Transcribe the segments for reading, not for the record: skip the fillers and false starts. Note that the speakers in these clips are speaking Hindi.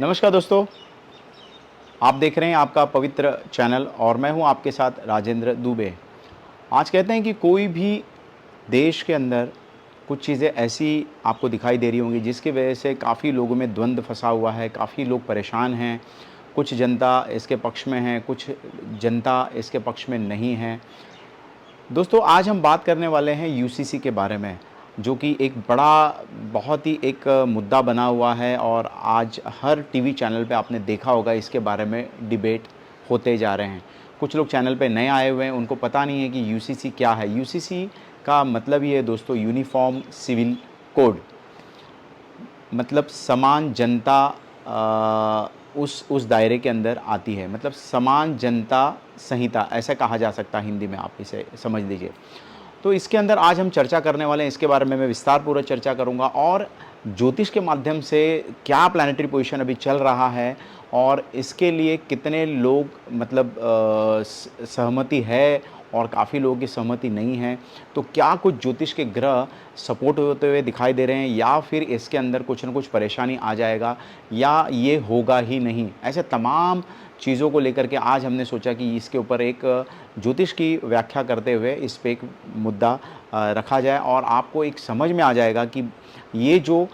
नमस्कार दोस्तों, आप देख रहे हैं आपका पवित्र चैनल और मैं हूं आपके साथ राजेंद्र दुबे। आज कहते हैं कि कोई भी देश के अंदर कुछ चीज़ें ऐसी आपको दिखाई दे रही होंगी जिसकी वजह से काफ़ी लोगों में द्वंद्व फंसा हुआ है, काफ़ी लोग परेशान हैं। कुछ जनता इसके पक्ष में है, कुछ जनता इसके पक्ष में नहीं है। दोस्तों, आज हम बात करने वाले हैं यूसीसी के बारे में, जो कि एक बड़ा बहुत ही एक मुद्दा बना हुआ है और आज हर टीवी चैनल पे आपने देखा होगा इसके बारे में डिबेट होते जा रहे हैं। कुछ लोग चैनल पे नए आए हुए हैं, उनको पता नहीं है कि यूसीसी क्या है। यूसीसी का मतलब ये है दोस्तों, यूनिफ़ॉर्म सिविल कोड। मतलब समान जनता उस दायरे के अंदर आती है, मतलब समान जनता संहिता ऐसा कहा जा सकता है हिंदी में, आप इसे समझ लीजिए। तो इसके अंदर आज हम चर्चा करने वाले हैं, इसके बारे में मैं विस्तारपूर्वक चर्चा करूंगा और ज्योतिष के माध्यम से क्या प्लैनेटरी पोजीशन अभी चल रहा है और इसके लिए कितने लोग मतलब सहमति है और काफ़ी लोगों की सहमति नहीं है। तो क्या कुछ ज्योतिष के ग्रह सपोर्ट होते हुए दिखाई दे रहे हैं या फिर इसके अंदर कुछ ना कुछ परेशानी आ जाएगा या ये होगा ही नहीं। ऐसे तमाम चीज़ों को लेकर के आज हमने सोचा कि इसके ऊपर एक ज्योतिष की व्याख्या करते हुए इस पे एक मुद्दा रखा जाए और आपको एक समझ में आ जाएगा कि ये जो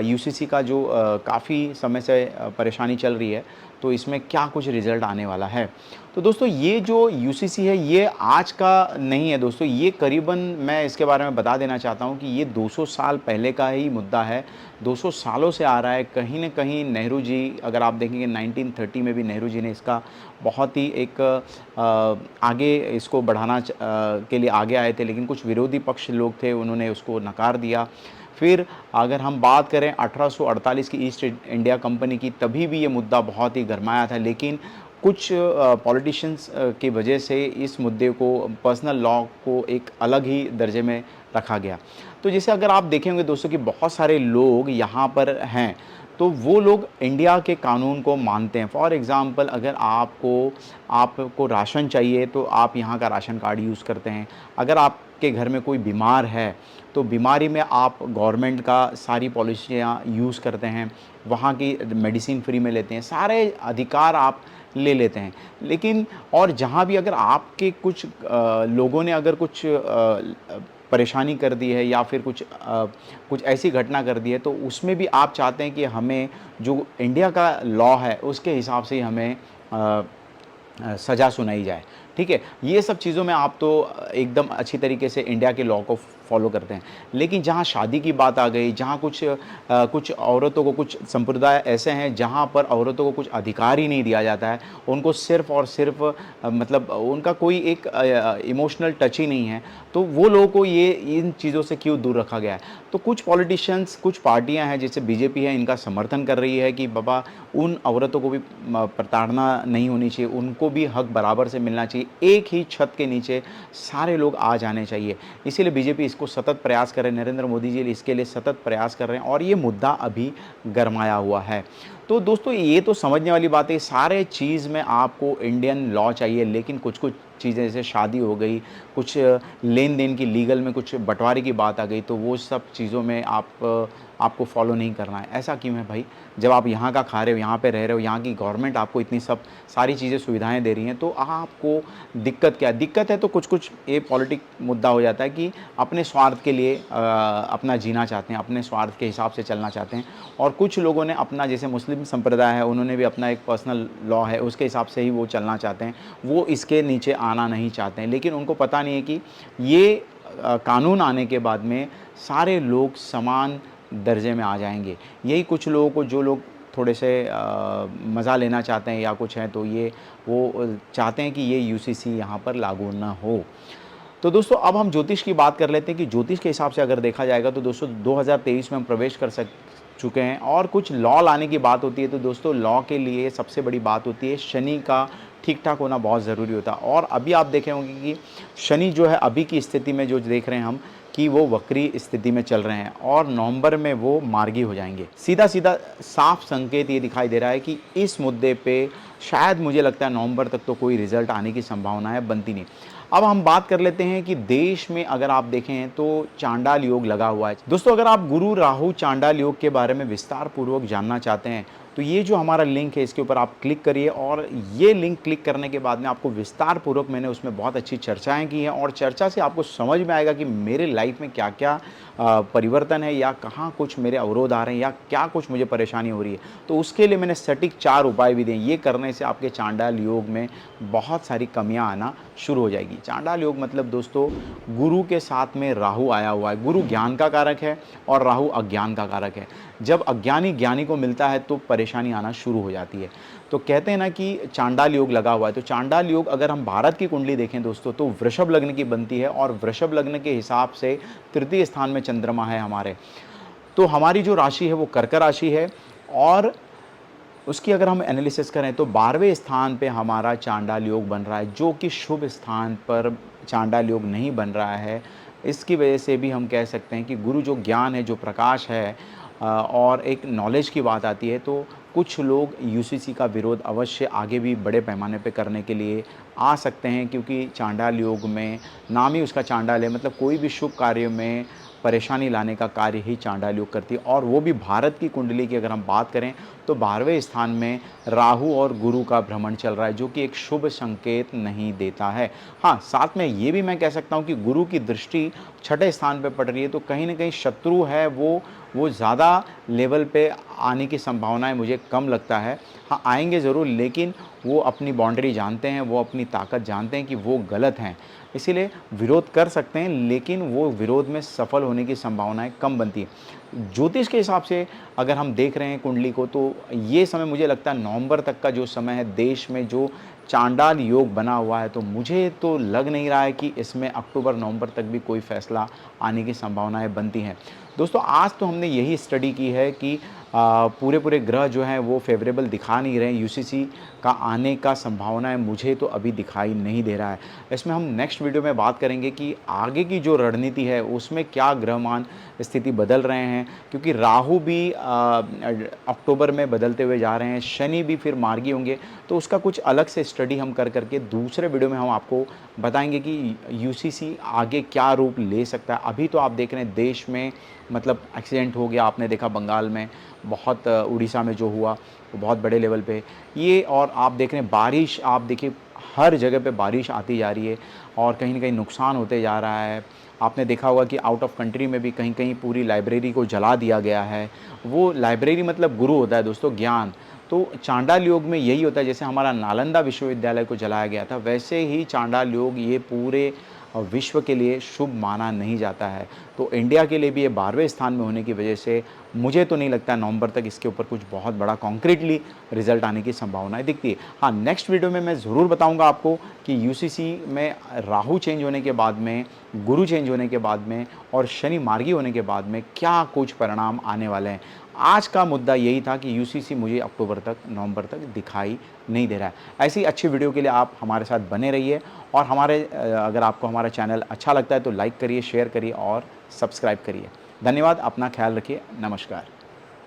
यूसीसी का जो काफ़ी समय से परेशानी चल रही है, तो इसमें क्या कुछ रिज़ल्ट आने वाला है। तो दोस्तों, ये जो यूसीसी है ये आज का नहीं है दोस्तों, ये करीबन मैं इसके बारे में बता देना चाहता हूँ कि ये 200 साल पहले का ही मुद्दा है। 200 सालों से आ रहा है। कहीं न कहीं नेहरू जी, अगर आप देखेंगे 1930 में भी नेहरू जी ने इसका बहुत ही एक आगे इसको बढ़ाना के लिए आगे आए थे, लेकिन कुछ विरोधी पक्ष लोग थे, उन्होंने उसको नकार दिया। फिर अगर हम बात करें 1848 की ईस्ट इंडिया कंपनी की, तभी भी ये मुद्दा बहुत ही गरमाया था, लेकिन कुछ पॉलिटिशियंस की वजह से इस मुद्दे को, पर्सनल लॉ को एक अलग ही दर्जे में रखा गया। तो जैसे अगर आप देखेंगे दोस्तों कि बहुत सारे लोग यहाँ पर हैं, तो वो लोग इंडिया के कानून को मानते हैं। फॉर एग्ज़ाम्पल, अगर आपको राशन चाहिए तो आप यहाँ का राशन कार्ड यूज़ करते हैं। अगर आपके घर में कोई बीमार है तो बीमारी में आप गवर्नमेंट का सारी पॉलिसियाँ यूज़ करते हैं, वहाँ की मेडिसिन फ्री में लेते हैं, सारे अधिकार आप ले लेते हैं। लेकिन और जहाँ भी अगर आपके कुछ लोगों ने अगर कुछ परेशानी कर दी है या फिर कुछ ऐसी घटना कर दी है, तो उसमें भी आप चाहते हैं कि हमें जो इंडिया का लॉ है उसके हिसाब से ही हमें सज़ा सुनाई जाए। ठीक है, ये सब चीज़ों में आप तो एकदम अच्छी तरीके से इंडिया के लॉ को फॉलो करते हैं। लेकिन जहाँ शादी की बात आ गई, जहाँ कुछ औरतों को, कुछ संप्रदाय ऐसे हैं जहाँ पर औरतों को कुछ अधिकार ही नहीं दिया जाता है, उनको सिर्फ़ और सिर्फ मतलब उनका कोई एक इमोशनल टच ही नहीं है, तो वो लोगों को ये इन चीज़ों से क्यों दूर रखा गया है। तो कुछ पॉलिटिशियंस, कुछ पार्टियां हैं जैसे बीजेपी है, इनका समर्थन कर रही है कि बाबा उन औरतों को भी प्रताड़ना नहीं होनी चाहिए, उनको भी हक बराबर से मिलना चाहिए, एक ही छत के नीचे सारे लोग आ जाने चाहिए। इसीलिए बीजेपी इसको सतत प्रयास कर रहे हैं, नरेंद्र मोदी जी इसके लिए सतत प्रयास कर रहे हैं और ये मुद्दा अभी गरमाया हुआ है। तो दोस्तों, ये तो समझने वाली बात है, सारे चीज़ में आपको इंडियन लॉ चाहिए, लेकिन कुछ कुछ चीज़ें जैसे शादी हो गई, कुछ लेन देन की लीगल में कुछ बंटवारे की बात आ गई, तो वो सब चीज़ों में आपको फॉलो नहीं करना है। ऐसा क्यों है भाई? जब आप यहाँ का खा रहे हो, यहाँ पे रह रहे हो, यहाँ की गवर्नमेंट आपको इतनी सब सारी चीज़ें सुविधाएं दे रही हैं, तो आपको दिक्कत क्या है? दिक्कत है तो कुछ ये पॉलिटिक मुद्दा हो जाता है कि अपने स्वार्थ के लिए अपना जीना चाहते हैं, अपने स्वार्थ के हिसाब से चलना चाहते हैं। और कुछ लोगों ने अपना, जैसे मुस्लिम संप्रदाय है, उन्होंने भी अपना एक पर्सनल लॉ है, उसके हिसाब से ही वो चलना चाहते हैं, वो इसके नीचे आना नहीं चाहते हैं। लेकिन उनको पता नहीं है कि ये कानून आने के बाद में सारे लोग समान दर्जे में आ जाएंगे। यही कुछ लोगों को, जो लोग थोड़े से मज़ा लेना चाहते हैं या कुछ है, तो वो चाहते हैं कि ये यूसीसी यहाँ पर लागू ना हो। तो दोस्तों, अब हम ज्योतिष की बात कर लेते हैं कि ज्योतिष के हिसाब से अगर देखा जाएगा तो दोस्तों 2023 में हम प्रवेश कर चुके हैं और कुछ लॉ लाने की बात होती है। तो दोस्तों, लॉ के लिए सबसे बड़ी बात होती है शनि का ठीक ठाक होना बहुत ज़रूरी होता है। और अभी आप देखे होंगे कि शनि जो है अभी की स्थिति में जो देख रहे हैं हम कि वो वक्री स्थिति में चल रहे हैं और नवंबर में वो मार्गी हो जाएंगे। सीधा सीधा साफ संकेत ये दिखाई दे रहा है कि इस मुद्दे पे शायद मुझे लगता है नवंबर तक तो कोई रिजल्ट आने की संभावना है बनती नहीं। अब हम बात कर लेते हैं कि देश में अगर आप देखें तो चांडाल योग लगा हुआ है। दोस्तों, अगर आप गुरु राहु चांडाल योग के बारे में विस्तार पूर्वक जानना चाहते हैं तो ये जो हमारा लिंक है इसके ऊपर आप क्लिक करिए, और ये लिंक क्लिक करने के बाद में आपको विस्तार पूर्वक मैंने उसमें बहुत अच्छी चर्चाएँ की हैं, और चर्चा से आपको समझ में आएगा कि मेरे लाइफ में क्या-क्या परिवर्तन है, या कहाँ कुछ मेरे अवरोध आ रहे हैं, या क्या कुछ मुझे परेशानी हो रही है। तो उसके लिए मैंने सटीक 4 उपाय भी दिए हैं। ये करने से आपके चांडाल योग में बहुत सारी कमियां आना शुरू हो जाएगी। चांडाल योग मतलब दोस्तों, गुरु के साथ में राहु आया हुआ है। गुरु ज्ञान का कारक है और राहु अज्ञान का कारक है। जब अज्ञानी ज्ञानी को मिलता है तो परेशानी आना शुरू हो जाती है। तो कहते हैं ना कि चांडाल योग लगा हुआ है। तो चांडाल योग अगर हम भारत की कुंडली देखें दोस्तों, तो वृषभ लग्न की बनती है, और वृषभ लग्न के हिसाब से तृतीय स्थान में चंद्रमा है हमारे। तो हमारी जो राशि है वो कर्क राशि है, और उसकी अगर हम एनालिसिस करें तो 12वें स्थान पे हमारा चांडाल योग बन रहा है, जो कि शुभ स्थान पर चांडाल योग नहीं बन रहा है। इसकी वजह से भी हम कह सकते हैं कि गुरु जो ज्ञान है, जो प्रकाश है, और एक नॉलेज की बात आती है, तो कुछ लोग यूसीसी का विरोध अवश्य आगे भी बड़े पैमाने पे करने के लिए आ सकते हैं, क्योंकि चांडाल योग में नाम ही उसका चांडाल है, मतलब कोई भी शुभ कार्य में परेशानी लाने का कार्य ही चांडाल योग करती है। और वो भी भारत की कुंडली की अगर हम बात करें तो 12वें स्थान में राहु और गुरु का भ्रमण चल रहा है, जो कि एक शुभ संकेत नहीं देता है। हाँ, साथ में ये भी मैं कह सकता हूँ कि गुरु की दृष्टि 6ठे स्थान पे पड़ रही है, तो कहीं न कहीं शत्रु है वो ज़्यादा लेवल पे आने की संभावनाएं मुझे कम लगता है। हाँ, आएंगे ज़रूर, लेकिन वो अपनी बाउंड्री जानते हैं, वो अपनी ताकत जानते हैं कि वो गलत हैं। इसीलिए विरोध कर सकते हैं, लेकिन वो विरोध में सफल होने की संभावनाएं कम बनती है। ज्योतिष के हिसाब से अगर हम देख रहे हैं कुंडली को, तो ये समय मुझे लगता है नवंबर तक का जो समय है, देश में जो चांडाल योग बना हुआ है, तो मुझे तो लग नहीं रहा है कि इसमें अक्टूबर नवंबर तक भी कोई फैसला आने की संभावनाएं बनती हैं। दोस्तों, आज तो हमने यही स्टडी की है कि पूरे ग्रह जो हैं वो फेवरेबल दिखा नहीं रहे हैं। यूसीसी का आने का संभावनाएं मुझे तो अभी दिखाई नहीं दे रहा है। इसमें हम नेक्स्ट वीडियो में बात करेंगे कि आगे की जो रणनीति है उसमें क्या ग्रहमान स्थिति बदल रहे हैं, क्योंकि राहु भी अक्टूबर में बदलते हुए जा रहे हैं, शनि भी फिर मार्गी होंगे। तो उसका कुछ अलग से स्टडी हम कर करके दूसरे वीडियो में हम आपको बताएंगे कि यूसीसी आगे क्या रूप ले सकता है। अभी तो आप देख रहे हैं देश में, मतलब एक्सीडेंट हो गया, आपने देखा बंगाल में बहुत, उड़ीसा में जो हुआ वो बहुत बड़े लेवल पे ये, और आप देख रहे हैं बारिश, आप देखिए हर जगह पे बारिश आती जा रही है, और कहीं ना कहीं नुकसान होते जा रहा है। आपने देखा होगा कि आउट ऑफ कंट्री में भी कहीं कहीं पूरी लाइब्रेरी को जला दिया गया है। वो लाइब्रेरी मतलब गुरु होता है दोस्तों, ज्ञान। तो चांडाल योग में यही होता है, जैसे हमारा नालंदा विश्वविद्यालय को जलाया गया था, वैसे ही चांडाल योग ये पूरे विश्व के लिए शुभ माना नहीं जाता है। तो इंडिया के लिए भी ये 12वें स्थान में होने की वजह से मुझे तो नहीं लगता नवंबर तक इसके ऊपर कुछ बहुत बड़ा कॉन्क्रीटली रिजल्ट आने की संभावनाएं दिखती है। हाँ, नेक्स्ट वीडियो में मैं ज़रूर बताऊंगा आपको कि यूसीसी में राहु चेंज होने के बाद में, गुरु चेंज होने के बाद में, और शनि मार्गी होने के बाद में क्या कुछ परिणाम आने वाले हैं। आज का मुद्दा यही था कि यूसीसी मुझे अक्टूबर तक, नवंबर तक दिखाई नहीं दे रहा है। ऐसी अच्छी वीडियो के लिए आप हमारे साथ बने रहिए, और अगर आपको हमारा चैनल अच्छा लगता है तो लाइक करिए, शेयर करिए और सब्सक्राइब करिए। धन्यवाद, अपना ख्याल रखिए, नमस्कार।